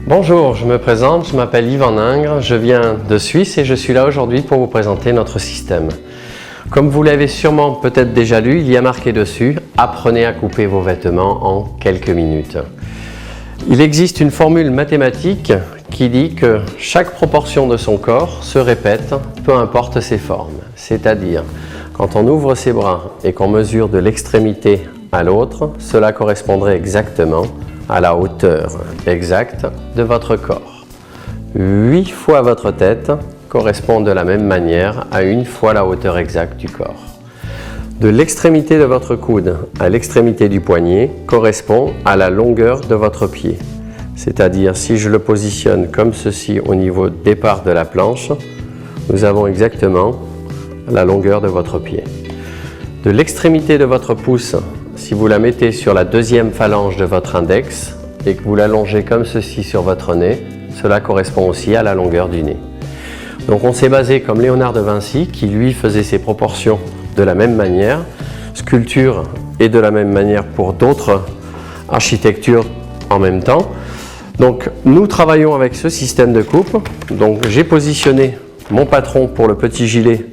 Bonjour, je me présente, je m'appelle Yvan Ingres, je viens de Suisse et je suis là aujourd'hui pour vous présenter notre système. Comme vous l'avez sûrement peut-être déjà lu, il y a marqué dessus « Apprenez à couper vos vêtements en quelques minutes ». Il existe une formule mathématique qui dit que chaque proportion de son corps se répète, peu importe ses formes. C'est-à-dire, quand on ouvre ses bras et qu'on mesure de l'extrémité à l'autre, cela correspondrait exactement à la hauteur exacte de votre corps. 8 fois votre tête correspond de la même manière à 1 fois la hauteur exacte du corps. De l'extrémité de votre coude à l'extrémité du poignet correspond à la longueur de votre pied. C'est-à-dire, si je le positionne comme ceci au niveau départ de la planche, nous avons exactement la longueur de votre pied. De l'extrémité de votre pouce, si vous la mettez sur la deuxième phalange de votre index et que vous l'allongez comme ceci sur votre nez, cela correspond aussi à la longueur du nez. Donc on s'est basé comme Léonard de Vinci qui lui faisait ses proportions de la même manière, sculpture et de la même manière pour d'autres architectures en même temps. Donc nous travaillons avec ce système de coupe. Donc j'ai positionné mon patron pour le petit gilet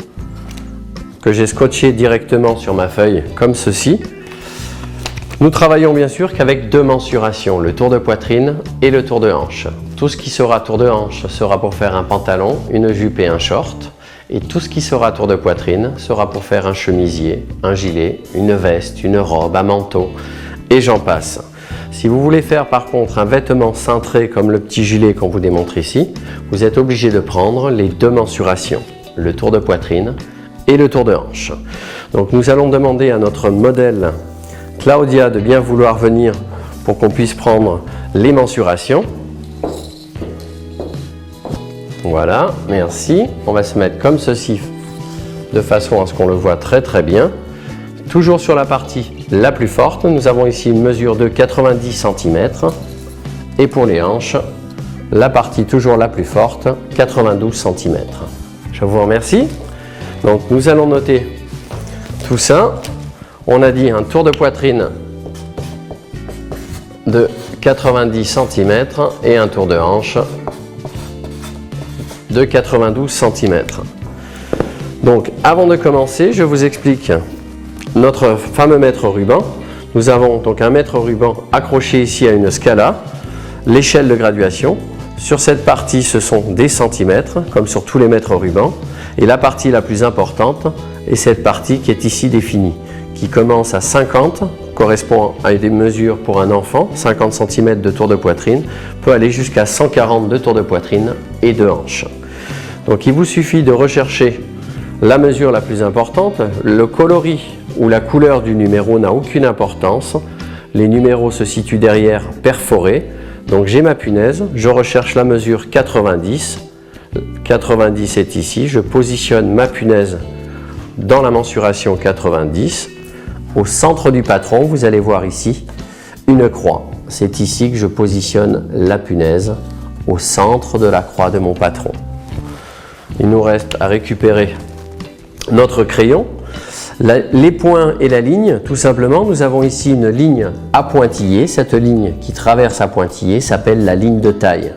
que j'ai scotché directement sur ma feuille comme ceci. Nous travaillons bien sûr qu'avec 2 mensurations, le tour de poitrine et le tour de hanche. Tout ce qui sera tour de hanche sera pour faire un pantalon, une jupe et un short. Et tout ce qui sera tour de poitrine sera pour faire un chemisier, un gilet, une veste, une robe, un manteau, et j'en passe. Si vous voulez faire par contre un vêtement cintré comme le petit gilet qu'on vous démontre ici, vous êtes obligé de prendre les 2 mensurations, le tour de poitrine et le tour de hanche. Donc nous allons demander à notre modèle Claudia de bien vouloir venir pour qu'on puisse prendre les mensurations. Voilà, merci. On va se mettre comme ceci de façon à ce qu'on le voit très très bien. Toujours sur la partie la plus forte, nous avons ici une mesure de 90 cm et pour les hanches, la partie toujours la plus forte, 92 cm. Je vous remercie. Donc nous allons noter tout ça. On a dit un tour de poitrine de 90 cm et un tour de hanche de 92 cm. Donc avant de commencer, je vous explique notre fameux mètre ruban. Nous avons donc un mètre ruban accroché ici à une scala, l'échelle de graduation. Sur cette partie, ce sont des centimètres, comme sur tous les mètres rubans. Et la partie la plus importante est cette partie qui est ici définie, qui commence à 50, correspond à des mesures pour un enfant, 50 cm de tour de poitrine, peut aller jusqu'à 140 de tour de poitrine et de hanche. Donc il vous suffit de rechercher la mesure la plus importante. Le coloris ou la couleur du numéro n'a aucune importance. Les numéros se situent derrière perforés. Donc j'ai ma punaise, je recherche la mesure 90. 90 est ici, je positionne ma punaise dans la mensuration 90. Au centre du patron, vous allez voir ici une croix. C'est ici que je positionne la punaise, au centre de la croix de mon patron. Il nous reste à récupérer notre crayon, les points et la ligne. Tout simplement, nous avons ici une ligne à pointillés. Cette ligne qui traverse à pointillés s'appelle la ligne de taille.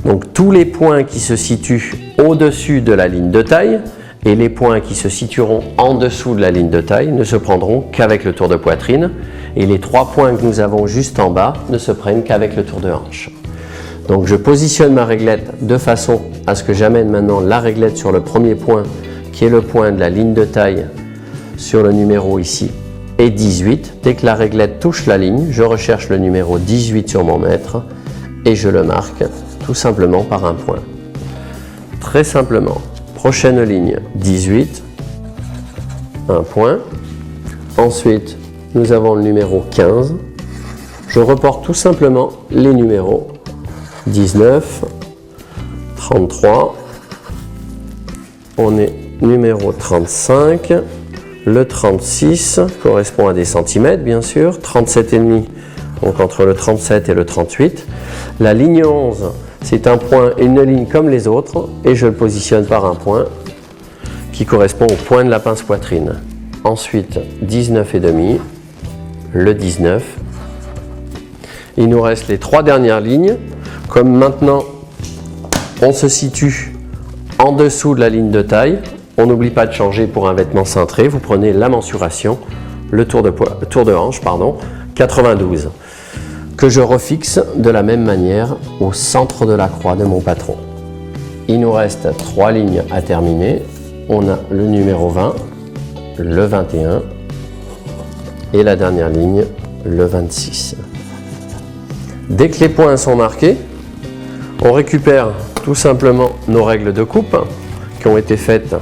Donc tous les points qui se situent au-dessus de la ligne de taille et les points qui se situeront en dessous de la ligne de taille ne se prendront qu'avec le tour de poitrine, et les 3 points que nous avons juste en bas ne se prennent qu'avec le tour de hanche. Donc je positionne ma réglette de façon à ce que j'amène maintenant la réglette sur le premier point qui est le point de la ligne de taille sur le numéro ici et 18. Dès que la réglette touche la ligne, je recherche le numéro 18 sur mon mètre et je le marque tout simplement par un point. Très simplement. Prochaine ligne 18, un point. Ensuite, nous avons le numéro 15. Je reporte tout simplement les numéros 19, 33, on est numéro 35, le 36 correspond à des centimètres bien sûr, 37,5 donc entre le 37 et le 38. La ligne 11, c'est un point et une ligne comme les autres et je le positionne par un point qui correspond au point de la pince poitrine. Ensuite 19,5, le 19 Il nous reste les 3 dernières lignes. Comme maintenant, on se situe en dessous de la ligne de taille, on n'oublie pas de changer pour un vêtement cintré. Vous prenez la mensuration, le tour de hanche, 92, que je refixe de la même manière au centre de la croix de mon patron. Il nous reste 3 lignes à terminer. On a le numéro 20, le 21 et la dernière ligne, le 26. Dès que les points sont marqués, on récupère tout simplement nos règles de coupe qui ont été faites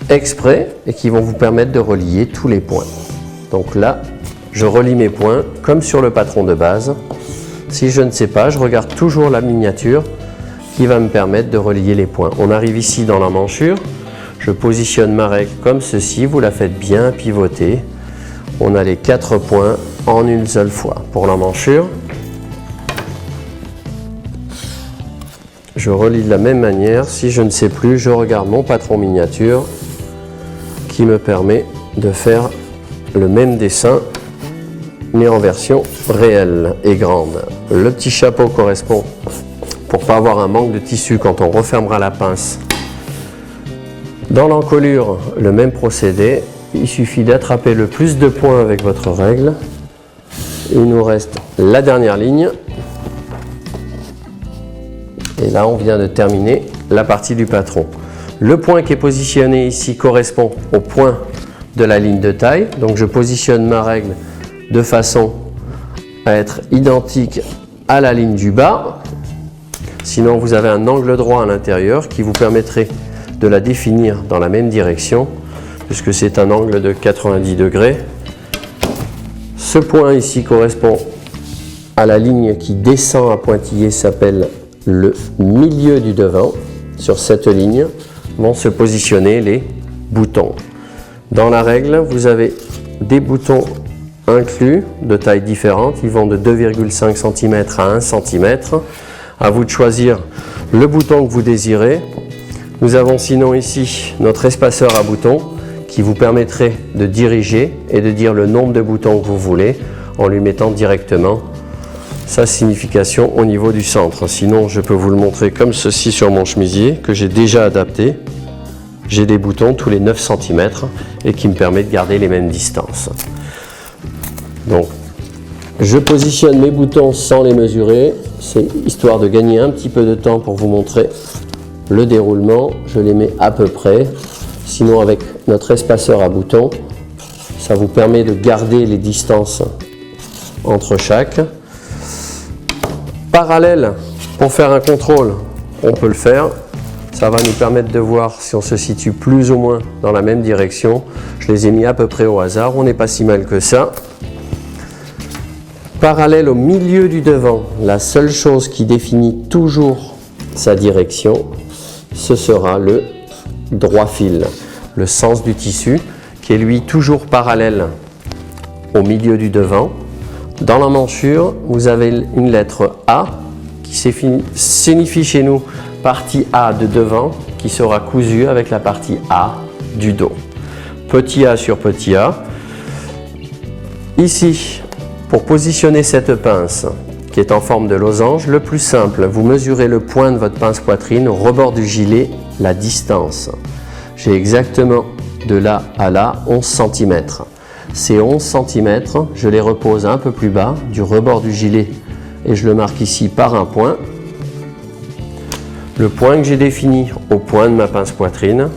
exprès et qui vont vous permettre de relier tous les points. Donc là, je relie mes points comme sur le patron de base. Si je ne sais pas, je regarde toujours la miniature qui va me permettre de relier les points. On arrive ici dans l'emmanchure, je positionne ma règle comme ceci, vous la faites bien pivoter. On a les 4 points en une seule fois. Pour l'emmanchure, je relie de la même manière. Si je ne sais plus, je regarde mon patron miniature qui me permet de faire le même dessin mais en version réelle et grande. Le petit chapeau correspond pour ne pas avoir un manque de tissu quand on refermera la pince. Dans l'encolure, le même procédé. Il suffit d'attraper le plus de points avec votre règle. Il nous reste la dernière ligne. Et là, on vient de terminer la partie du patron. Le point qui est positionné ici correspond au point de la ligne de taille. Donc, je positionne ma règle de façon à être identique à la ligne du bas. Sinon, vous avez un angle droit à l'intérieur qui vous permettrait de la définir dans la même direction, puisque c'est un angle de 90 degrés. Ce point ici correspond à la ligne qui descend à pointillé, s'appelle le milieu du devant. Sur cette ligne vont se positionner les boutons. Dans la règle, vous avez des boutons inclus de tailles différentes. Ils vont de 2,5 cm à 1 cm. À vous de choisir le bouton que vous désirez. Nous avons sinon ici notre espaceur à boutons qui vous permettrait de diriger et de dire le nombre de boutons que vous voulez en lui mettant directement sa signification au niveau du centre. Sinon, je peux vous le montrer comme ceci sur mon chemisier que j'ai déjà adapté. J'ai des boutons tous les 9 cm et qui me permet de garder les mêmes distances. Donc, je positionne mes boutons sans les mesurer. C'est histoire de gagner un petit peu de temps pour vous montrer le déroulement. Je les mets à peu près. Sinon, avec notre espaceur à boutons, ça vous permet de garder les distances entre chaque. Parallèle, pour faire un contrôle, on peut le faire. Ça va nous permettre de voir si on se situe plus ou moins dans la même direction. Je les ai mis à peu près au hasard, on n'est pas si mal que ça. Parallèle au milieu du devant, la seule chose qui définit toujours sa direction, ce sera le droit fil, le sens du tissu, qui est lui toujours parallèle au milieu du devant. Dans l'emmanchure, vous avez une lettre A qui signifie chez nous partie A de devant, qui sera cousue avec la partie A du dos. Petit a sur petit a. Ici, pour positionner cette pince qui est en forme de losange, le plus simple, vous mesurez le point de votre pince poitrine au rebord du gilet, la distance. J'ai exactement de là à là 11 cm. Ces 11 cm, je les repose un peu plus bas du rebord du gilet et je le marque ici par un point. Le point que j'ai défini au point de ma pince poitrine,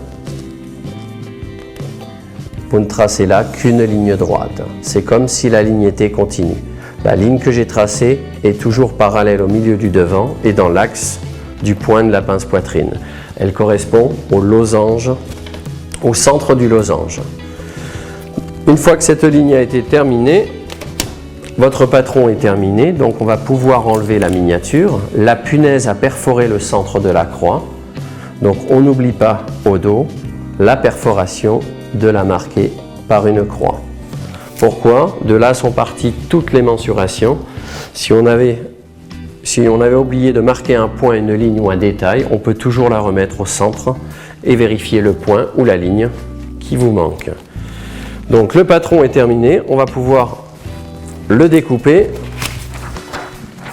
vous ne tracez là qu'une ligne droite. C'est comme si la ligne était continue. La ligne que j'ai tracée est toujours parallèle au milieu du devant et dans l'axe du point de la pince poitrine. Elle correspond au losange, au centre du losange. Une fois que cette ligne a été terminée, votre patron est terminé, donc on va pouvoir enlever la miniature. La punaise a perforé le centre de la croix, donc on n'oublie pas au dos la perforation de la marquer par une croix. Pourquoi? De là sont parties toutes les mensurations. Si on avait oublié de marquer un point, une ligne ou un détail, on peut toujours la remettre au centre et vérifier le point ou la ligne qui vous manque. Donc le patron est terminé, on va pouvoir le découper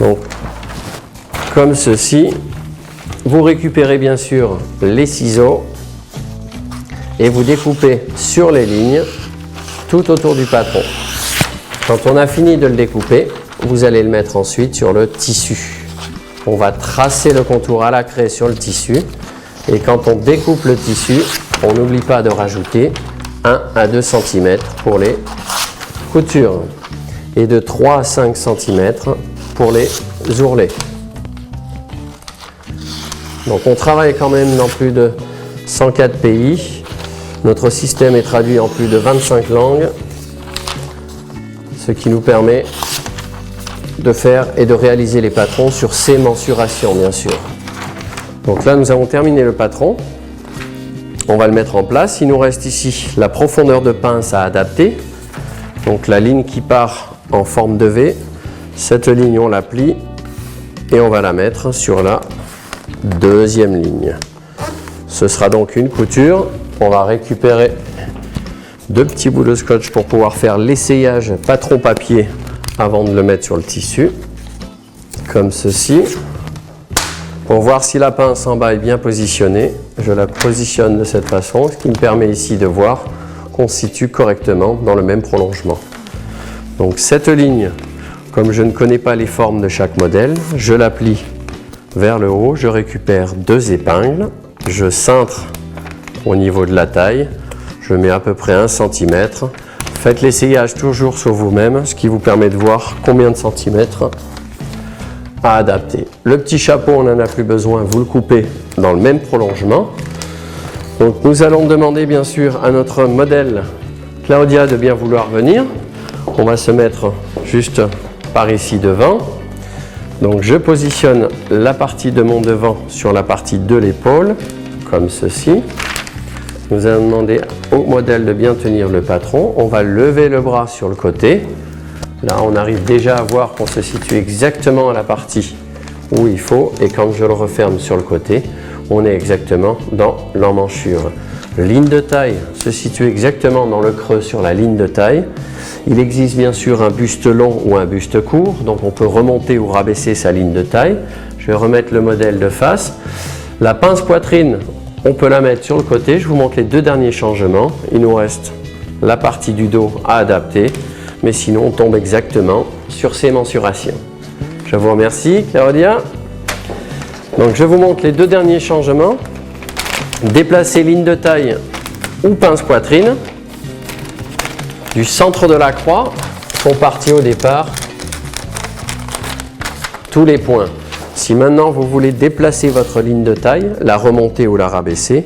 Donc, comme ceci, vous récupérez bien sûr les ciseaux et vous découpez sur les lignes tout autour du patron. Quand on a fini de le découper, vous allez le mettre ensuite sur le tissu. On va tracer le contour à la craie sur le tissu et quand on découpe le tissu, on n'oublie pas de rajouter 1 à 2 cm pour les coutures et de 3 à 5 cm pour les ourlets. Donc on travaille quand même dans plus de 104 pays. Notre système est traduit en plus de 25 langues, ce qui nous permet de faire et de réaliser les patrons sur ces mensurations bien sûr. Donc là nous avons terminé le patron. On va le mettre en place. Il nous reste ici la profondeur de pince à adapter. Donc la ligne qui part en forme de V, cette ligne on la plie et on va la mettre sur la deuxième ligne. Ce sera donc une couture. On va récupérer 2 petits bouts de scotch pour pouvoir faire l'essayage patron papier avant de le mettre sur le tissu, comme ceci. Pour voir si la pince en bas est bien positionnée, je la positionne de cette façon, ce qui me permet ici de voir qu'on se situe correctement dans le même prolongement. Donc cette ligne, comme je ne connais pas les formes de chaque modèle, je la plie vers le haut, je récupère 2 épingles, je cintre au niveau de la taille, je mets à peu près 1 cm. Faites l'essayage toujours sur vous-même, ce qui vous permet de voir combien de centimètres à adapter. Le petit chapeau, on n'en a plus besoin, vous le coupez dans le même prolongement. Donc nous allons demander bien sûr à notre modèle Claudia de bien vouloir venir. On va se mettre juste par ici devant. Donc je positionne la partie de mon devant sur la partie de l'épaule, comme ceci. Nous allons demander au modèle de bien tenir le patron. On va lever le bras sur le côté. Là, on arrive déjà à voir qu'on se situe exactement à la partie où il faut. Et quand je le referme sur le côté, on est exactement dans l'emmanchure. Ligne de taille se situe exactement dans le creux sur la ligne de taille. Il existe bien sûr un buste long ou un buste court. Donc on peut remonter ou rabaisser sa ligne de taille. Je vais remettre le modèle de face. La pince poitrine, on peut la mettre sur le côté. Je vous montre les 2 derniers changements. Il nous reste la partie du dos à adapter. Mais sinon, on tombe exactement sur ces mensurations. Je vous remercie, Claudia. Donc, je vous montre les 2 derniers changements. Déplacer ligne de taille ou pince poitrine. Du centre de la croix sont partis au départ tous les points. Si maintenant vous voulez déplacer votre ligne de taille, la remonter ou la rabaisser,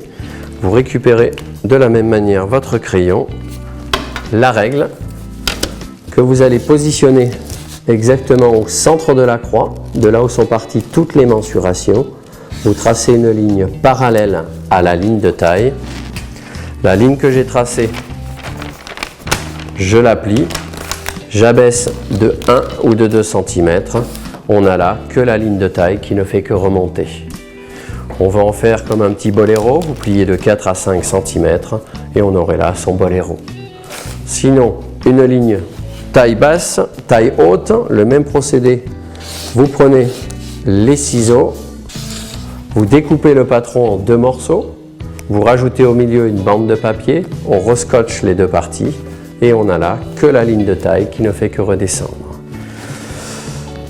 vous récupérez de la même manière votre crayon, la règle, que vous allez positionner exactement au centre de la croix, de là où sont parties toutes les mensurations. Vous tracez une ligne parallèle à la ligne de taille. La ligne que j'ai tracée, je la plie, j'abaisse de 1 ou de 2 cm. On n'a là que la ligne de taille qui ne fait que remonter. On va en faire comme un petit boléro, vous pliez de 4 à 5 cm et on aurait là son boléro. Sinon, une ligne taille basse, taille haute, le même procédé. Vous prenez les ciseaux, vous découpez le patron en 2 morceaux, vous rajoutez au milieu une bande de papier, on rescotche les 2 parties et on a là que la ligne de taille qui ne fait que redescendre.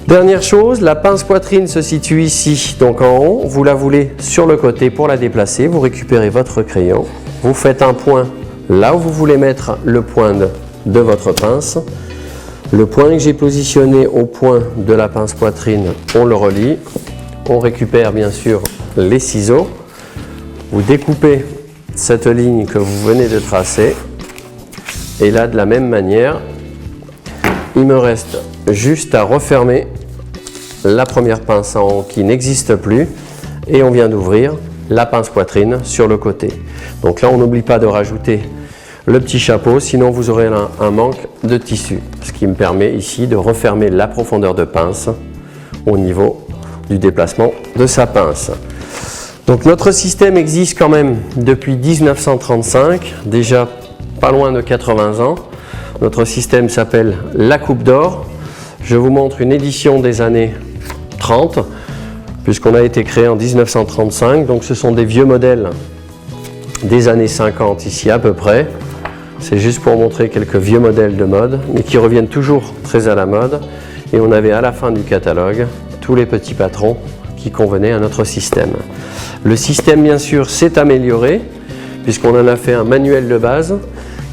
Dernière chose, la pince poitrine se situe ici, donc en haut, vous la voulez sur le côté pour la déplacer, vous récupérez votre crayon, vous faites un point là où vous voulez mettre le point de votre pince. Le point que j'ai positionné au point de la pince poitrine, on le relie, on récupère bien sûr les ciseaux, vous découpez cette ligne que vous venez de tracer et là de la même manière, il me reste juste à refermer la première pince en haut qui n'existe plus et on vient d'ouvrir la pince poitrine sur le côté. Donc là on n'oublie pas de rajouter le petit chapeau, sinon vous aurez un manque de tissu, ce qui me permet ici de refermer la profondeur de pince au niveau du déplacement de sa pince. Donc notre système existe quand même depuis 1935, déjà pas loin de 80 ans. Notre système s'appelle la coupe d'or. je vous montre une édition des années 30, puisqu'on a été créé en 1935, donc ce sont des vieux modèles des années 50 ici à peu près. C'est juste pour montrer quelques vieux modèles de mode, mais qui reviennent toujours très à la mode. Et on avait à la fin du catalogue tous les petits patrons qui convenaient à notre système. Le système, bien sûr, s'est amélioré, puisqu'on en a fait un manuel de base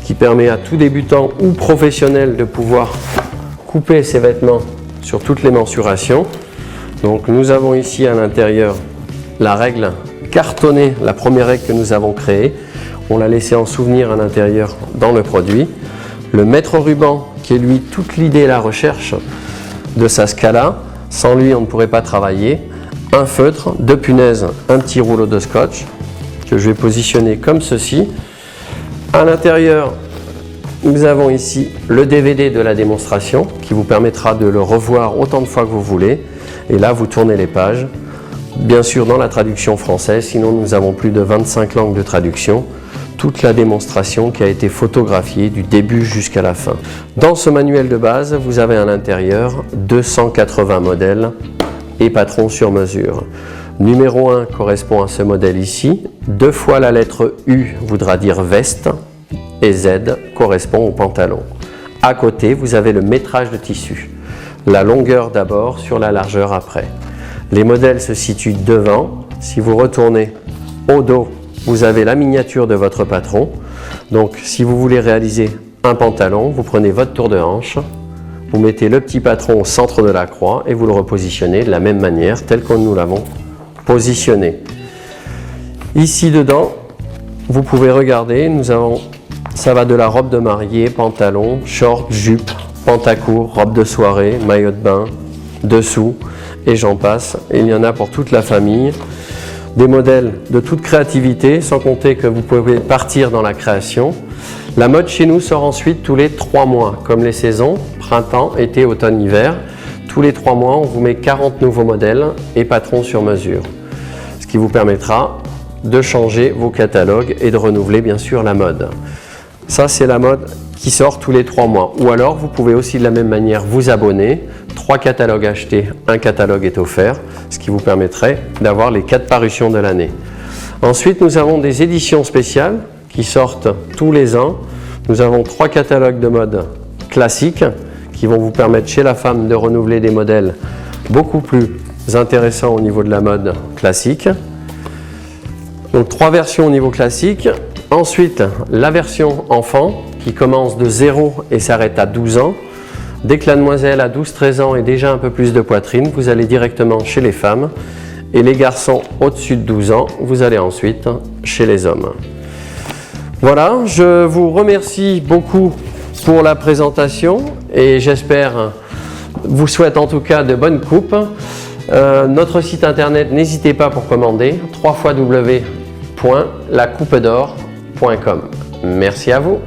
qui permet à tout débutant ou professionnel de pouvoir couper ses vêtements sur toutes les mensurations. Donc nous avons ici à l'intérieur la règle cartonnée, la première règle que nous avons créée. On l'a laissé en souvenir à l'intérieur dans le produit. Le mètre ruban qui est lui toute l'idée et la recherche de sa Scala. Sans lui on ne pourrait pas travailler. Un feutre, deux punaises, un petit rouleau de scotch que je vais positionner comme ceci. À l'intérieur, nous avons ici le DVD de la démonstration qui vous permettra de le revoir autant de fois que vous voulez. Et là, vous tournez les pages, bien sûr dans la traduction française, sinon nous avons plus de 25 langues de traduction. Toute la démonstration qui a été photographiée du début jusqu'à la fin. Dans ce manuel de base, vous avez à l'intérieur 280 modèles et patrons sur mesure. Numéro 1 correspond à ce modèle ici. 2 fois la lettre U voudra dire veste et Z correspond au pantalon. À côté, vous avez le métrage de tissu. La longueur d'abord sur la largeur après. Les modèles se situent devant. Si vous retournez au dos, vous avez la miniature de votre patron. Donc si vous voulez réaliser un pantalon, vous prenez votre tour de hanche, vous mettez le petit patron au centre de la croix et vous le repositionnez de la même manière, tel que nous l'avons positionné. Ici dedans, vous pouvez regarder, ça va de la robe de mariée, pantalon, short, jupe, pantacourt, robe de soirée, maillot de bain, dessous, et j'en passe. Et il y en a pour toute la famille. Des modèles de toute créativité, sans compter que vous pouvez partir dans la création. La mode chez nous sort ensuite tous les 3 mois, comme les saisons, printemps, été, automne, hiver. Tous les 3 mois, on vous met 40 nouveaux modèles et patrons sur mesure. Ce qui vous permettra de changer vos catalogues et de renouveler bien sûr la mode. Ça, c'est la mode qui sort tous les 3 mois. Ou alors, vous pouvez aussi de la même manière vous abonner. 3 catalogues achetés, un catalogue est offert, ce qui vous permettrait d'avoir les 4 parutions de l'année. Ensuite, nous avons des éditions spéciales qui sortent tous les ans. Nous avons 3 catalogues de mode classiques qui vont vous permettre chez la femme de renouveler des modèles beaucoup plus intéressants au niveau de la mode classique. Donc 3 versions au niveau classique. Ensuite, la version enfant qui commence de 0 et s'arrête à 12 ans. Dès que la demoiselle a 12-13 ans et déjà un peu plus de poitrine, vous allez directement chez les femmes. Et les garçons au-dessus de 12 ans, vous allez ensuite chez les hommes. Voilà, je vous remercie beaucoup pour la présentation et j'espère, vous souhaite en tout cas de bonnes coupes. Notre site internet, n'hésitez pas pour commander, www.lacoupedor.com. Merci à vous.